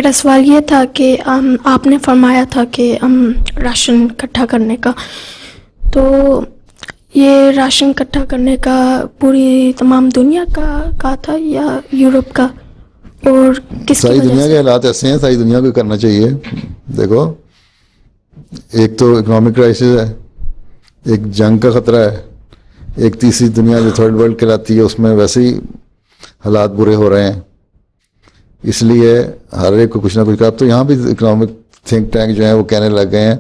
मेरा सवाल ये था कि आपने फरमाया था कि राशन इकट्ठा करने का, तो ये राशन इकट्ठा करने का पूरी तमाम दुनिया का था या यूरोप का, और किसकी सारी वजह दुनिया के से? हालात ऐसे हैं, सारी दुनिया को करना चाहिए। देखो, एक तो इकोनॉमिक क्राइसिस है, एक जंग का खतरा है, एक तीसरी दुनिया जो थर्ड वर्ल्ड कहलाती है उसमें वैसे ही हालात बुरे हो रहे हैं। इसलिए हर एक को कुछ ना कुछ। अब तो यहाँ भी इकोनॉमिक थिंक टैंक जो है वो कहने लग गए हैं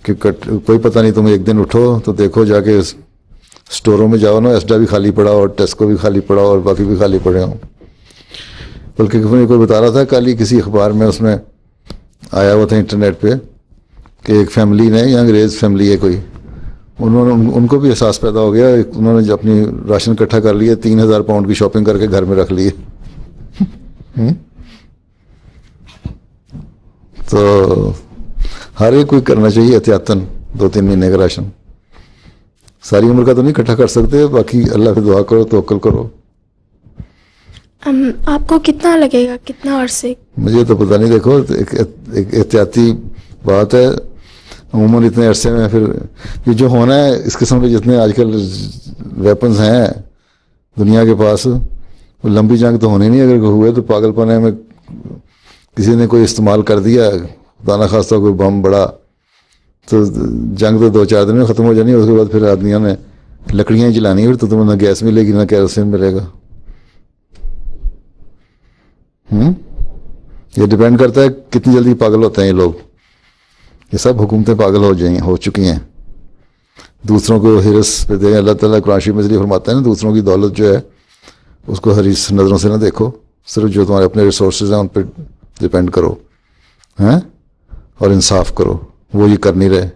कि कोई पता नहीं, तुम एक दिन उठो तो देखो जाके स्टोरों में जाओ ना, एसडा भी खाली पड़ा और टेस्को भी खाली पड़ा और बाकी भी खाली पड़े हों। बल्कि कोई बता रहा था कल ही किसी अखबार में, उसमें आया हुआ था इंटरनेट पे कि एक फैमिली ने, या अंग्रेज़ फैमिली है कोई, उन्होंने उनको भी एहसास पैदा हो गया, उन्होंने अपनी राशन इकट्ठा कर लिए, 3,000 पाउंड की शॉपिंग करके घर में रख लिए। तो हर एक कोई करना चाहिए एहतियातन 2-3 महीने का राशन। सारी उम्र का तो नहीं इकट्ठा कर सकते, बाकी अल्लाह पे दुआ करो, तवक्कल करो। आपको कितना लगेगा, कितना अरसे? मुझे तो पता नहीं। देखो, एक एहतियाती बात है। अमूमन इतने अरसे में फिर ये जो होना है, इस किस्म के जितने आजकल वेपन्स हैं दुनिया के पास, वो लंबी जंग तो होनी नहीं। अगर हुए तो पागलपने में किसी ने कोई इस्तेमाल कर दिया, दाना खास्ता कोई बम बड़ा, तो जंग तो 2-4 दिन में ख़त्म हो जानी है। उसके बाद फिर आदमियों ने लकड़ियाँ ही जलानी, फिर तो तुम्हें ना गैस मिलेगी ना केरोसिन मिलेगा। ये डिपेंड करता है कितनी जल्दी पागल होते हैं ये लोग। ये सब हुकूमतें पागल हो चुकी हैं, दूसरों को हिरस पे दें। अल्लाह ताला कुरान शरीफ में इसलिए फरमाता है ना, दूसरों की दौलत जो है उसको हरीस नज़रों से ना देखो, सिर्फ जो तुम्हारे अपने रिसोर्सेज हैं उन पर डिपेंड करो, हैं, और इंसाफ करो। वो ये कर नहीं रहे।